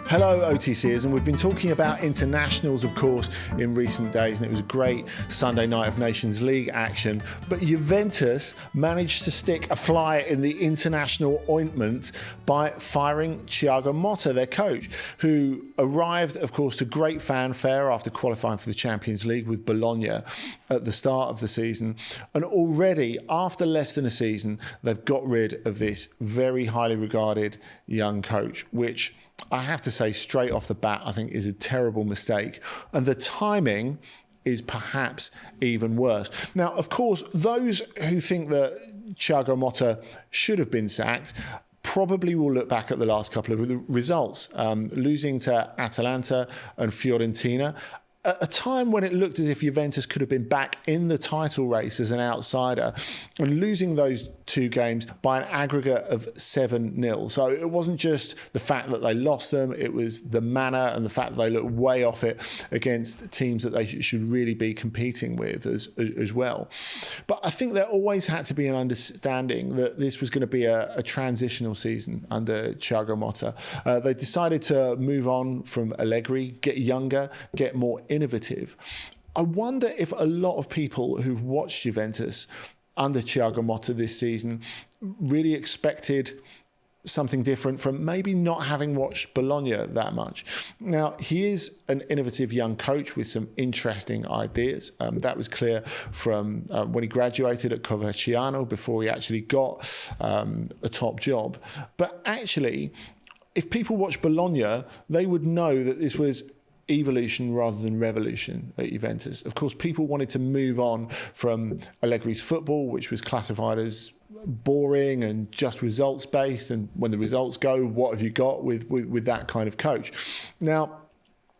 Hello OTCers, and we've been talking about internationals of course in recent days, and it was a great Sunday night of Nations League action, but Juventus managed to stick a fly in the international ointment by firing Thiago Motta, their coach, who arrived of course to great fanfare after qualifying for the Champions League with Bologna at the start of the season, and already after less than a season they've got rid of this very highly regarded young coach, which I have to say straight off the bat I think is a terrible mistake, and the timing is perhaps even worse. Now, of course, those who think that Thiago Motta should have been sacked probably will look back at the last couple of results, losing to Atalanta and Fiorentina, at a time when it looked as if Juventus could have been back in the title race as an outsider, and losing those two games by an aggregate of 7-0. So it wasn't just the fact that they lost them, it was the manner and the fact that they looked way off it against teams that they should really be competing with as well. But I think there always had to be an understanding that this was going to be a transitional season under Thiago Motta. They decided to move on from Allegri, get younger, get more innovative. I wonder if a lot of people who've watched Juventus under Thiago Motta this season really expected something different from maybe not having watched Bologna that much. Now, he is an innovative young coach with some interesting ideas. That was clear from when he graduated at Coverciano before he actually got a top job. But actually, if people watch Bologna, they would know that this was evolution rather than revolution at Juventus. Of course, people wanted to move on from Allegri's football, which was classified as boring and just results based, and when the results go, what have you got with that kind of coach? Now,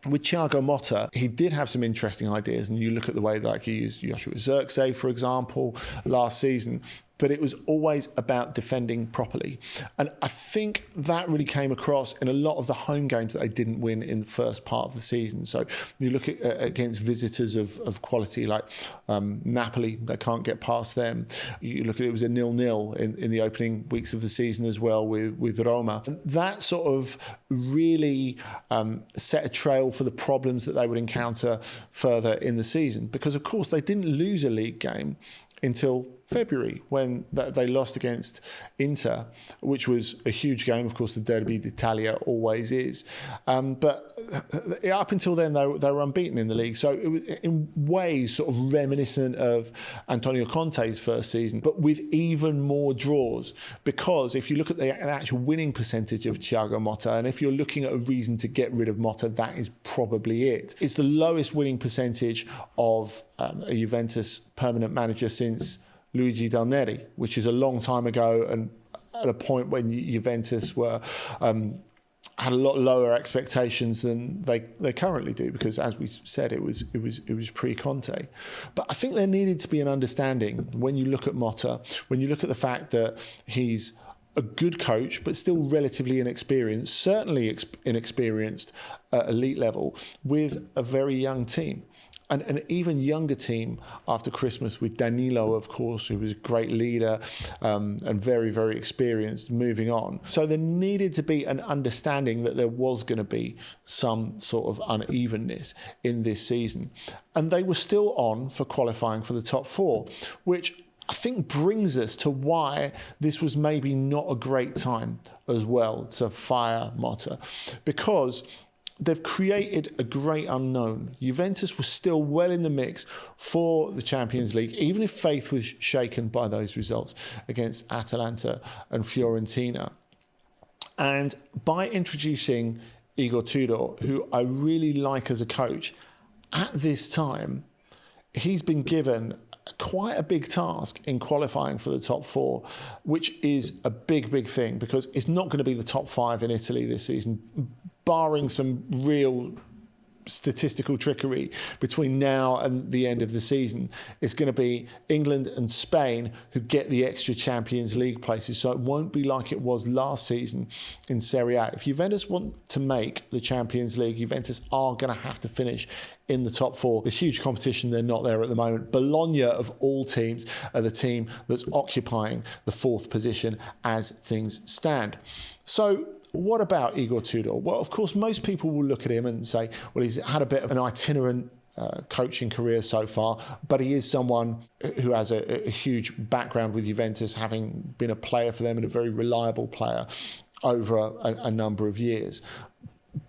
with Thiago Motta, he did have some interesting ideas, and you look at the way that he used Joshua Zirkzee, for example, last season, but it was always about defending properly. And I think that really came across in a lot of the home games that they didn't win in the first part of the season. So you look at against visitors of quality like Napoli, they can't get past them. You look at it was a 0-0 in the opening weeks of the season as well with Roma. And that sort of really set a trail for the problems that they would encounter further in the season. Because of course they didn't lose a league game until February, when they lost against Inter, which was a huge game. Of course, the Derby d'Italia always is. But up until then, they were unbeaten in the league. So it was in ways sort of reminiscent of Antonio Conte's first season, but with even more draws. Because if you look at the actual winning percentage of Thiago Motta, and if you're looking at a reason to get rid of Motta, that is probably it. It's the lowest winning percentage of a Juventus permanent manager since Luigi Del Neri, which is a long time ago, and at a point when Juventus were had a lot lower expectations than they currently do, because as we said, it was pre-Conte. But I think there needed to be an understanding when you look at Motta, when you look at the fact that he's a good coach, but still relatively inexperienced, certainly inexperienced at elite level, with a very young team. And an even younger team after Christmas, with Danilo, of course, who was a great leader and very, very experienced, moving on. So there needed to be an understanding that there was going to be some sort of unevenness in this season. And they were still on for qualifying for the top four, which I think brings us to why this was maybe not a great time as well to fire Motta, because they've created a great unknown. Juventus was still well in the mix for the Champions League, even if faith was shaken by those results against Atalanta and Fiorentina. And by introducing Igor Tudor, who I really like as a coach, at this time, he's been given quite a big task in qualifying for the top four, which is a big, big thing, because it's not going to be the top five in Italy this season, barring some real statistical trickery between now and the end of the season. It's going to be England and Spain who get the extra Champions League places, so it won't be like it was last season in Serie A. If Juventus want to make the Champions League, Juventus are going to have to finish in the top four. There's huge competition, they're not there at the moment. Bologna, of all teams, are the team that's occupying the fourth position as things stand. So what about Igor Tudor? Well, of course, most people will look at him and say, well, he's had a bit of an itinerant coaching career so far, but he is someone who has a huge background with Juventus, having been a player for them and a very reliable player over a number of years.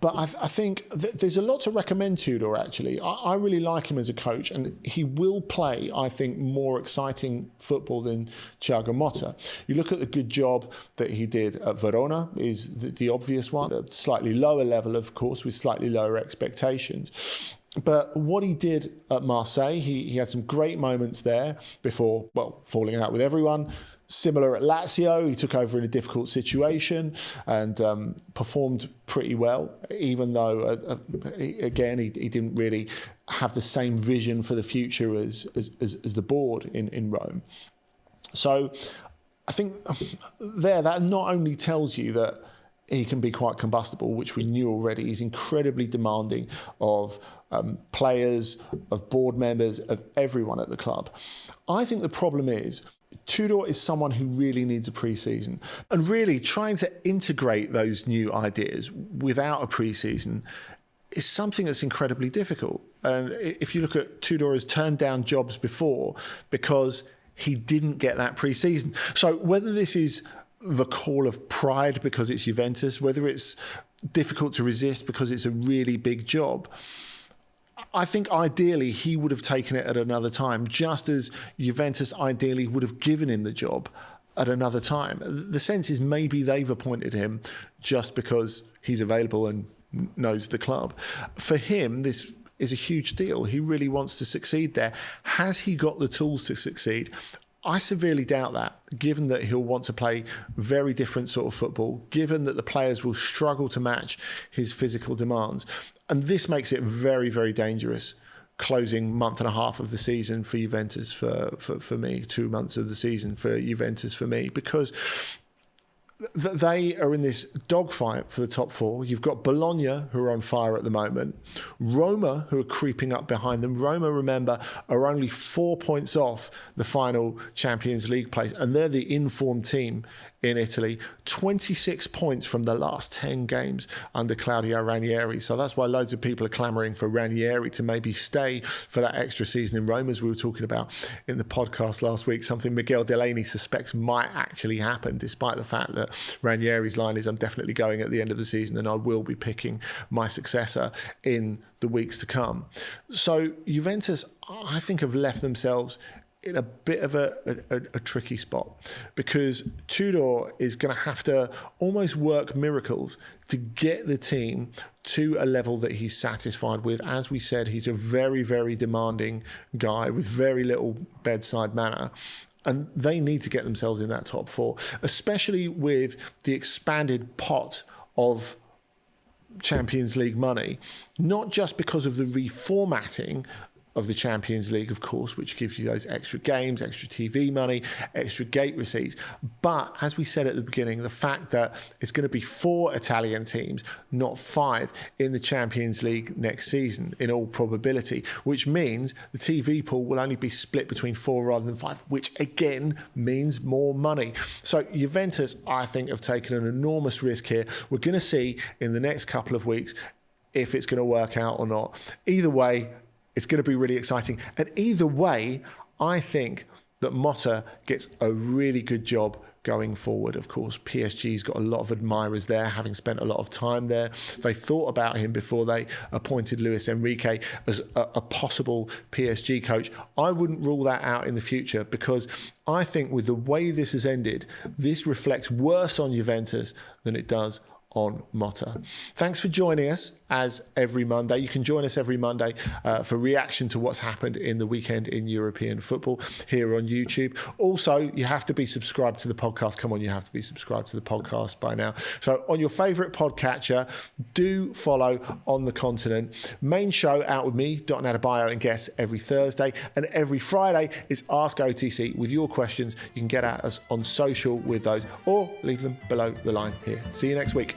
But I think there's a lot to recommend Tudor, actually. I really like him as a coach, and he will play, I think, more exciting football than Thiago Motta. You look at the good job that he did at Verona, is the obvious one, at a slightly lower level, of course, with slightly lower expectations. But what he did at Marseille, he had some great moments there before, well, falling out with everyone. Similar at Lazio, he took over in a difficult situation and performed pretty well, even though, again, he didn't really have the same vision for the future as the board in Rome. So I think that not only tells you that he can be quite combustible, which we knew already. He's incredibly demanding of players, of board members, of everyone at the club. I think the problem is Tudor is someone who really needs a pre-season, and really trying to integrate those new ideas without a pre-season is something that's incredibly difficult. And if you look at Tudor has turned down jobs before because he didn't get that pre-season. So whether this is the call of pride because it's Juventus, whether it's difficult to resist because it's a really big job, I think ideally he would have taken it at another time, just as Juventus ideally would have given him the job at another time. The sense is maybe they've appointed him just because he's available and knows the club. For him, this is a huge deal. He really wants to succeed there. Has he got the tools to succeed? I severely doubt that, given that he'll want to play very different sort of football, given that the players will struggle to match his physical demands. And this makes it very, very dangerous closing month and a half of the season for Juventus for me, 2 months of the season for Juventus for me, because they are in this dogfight for the top four. You've got Bologna, who are on fire at the moment. Roma, who are creeping up behind them. Roma, remember, are only 4 points off the final Champions League place, and they're the informed team in Italy. 26 points from the last 10 games under Claudio Ranieri. So that's why loads of people are clamouring for Ranieri to maybe stay for that extra season in Rome, as we were talking about in the podcast last week, something Miguel Delaney suspects might actually happen, despite the fact that Ranieri's line is, I'm definitely going at the end of the season and I will be picking my successor in the weeks to come. So Juventus, I think, have left themselves in a bit of a tricky spot, because Tudor is going to have to almost work miracles to get the team to a level that he's satisfied with. As we said, he's a very, very demanding guy with very little bedside manner. And they need to get themselves in that top four, especially with the expanded pot of Champions League money, not just because of the reformatting of the Champions League, of course, which gives you those extra games, extra TV money, extra gate receipts. But as we said at the beginning, the fact that it's going to be 4 Italian teams, not 5, in the Champions League next season, in all probability, which means the TV pool will only be split between 4 rather than 5, which again means more money. So Juventus, I think, have taken an enormous risk here. We're going to see in the next couple of weeks if it's going to work out or not. Either way, it's going to be really exciting. And either way, I think that Motta gets a really good job going forward. Of course, PSG's got a lot of admirers there, having spent a lot of time there. They thought about him before they appointed Luis Enrique as a possible PSG coach. I wouldn't rule that out in the future, because I think with the way this has ended, this reflects worse on Juventus than it does on Motta. Thanks for joining us as every Monday. You can join us every Monday for reaction to what's happened in the weekend in European football here on YouTube. Also, you have to be subscribed to the podcast. Come on, you have to be subscribed to the podcast by now. So on your favourite podcatcher, do follow On the Continent. Main show out with me, Dotun Adebayo, and guests every Thursday. And every Friday is Ask OTC with your questions. You can get at us on social with those, or leave them below the line here. See you next week.